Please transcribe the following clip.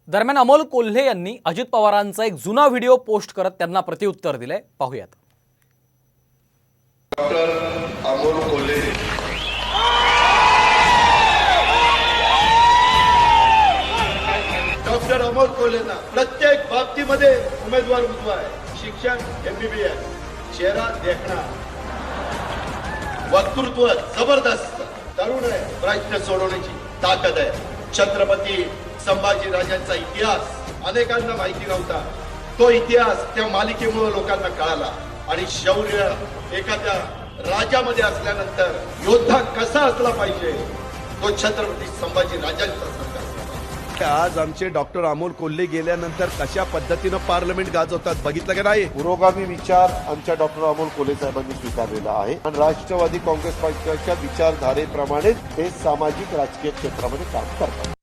दरम्यान अमोल कोल्हे यांनी अजित पवारांचा एक जुना व्हिडिओ पोस्ट करत त्यांना प्रत्युत्तर दिले। पाहूयात। डॉक्टर अमोल कोल्हे डॉक्टर अमोल कोल्हेंना प्रत्येक बाबतीमध्ये उमेदवार उजवा आहे। शिक्षण MBBS, चेहरा देखणा, वक्तृत्व जबरदस्त, तरुण आहे, प्रश्न सोडवण्याची ताकद आहे। छत्रपती संभाजी राजांचा इतिहास अनेकांना माहिती नव्हता, तो इतिहास त्या मालिकेमुळे लोकांना कळाला आणि शौर्य एखाद्या राज्यामध्ये असल्यानंतर योद्धा कसा असला पाहिजे तो छत्रपती संभाजी राजांचा संघ। आज आमचे डॉक्टर अमोल कोल्हे गेल्यानंतर कशा पद्धतीनं पार्लमेंट गाजवतात बघितलं का नाही। पुरोगामी विचार आमच्या डॉक्टर अमोल कोल्हे साहेबांनी स्वीकारलेला आहे आणि राष्ट्रवादी काँग्रेस पक्षाच्या विचारधारेप्रमाणे हे सामाजिक राजकीय क्षेत्रामध्ये काम करतात।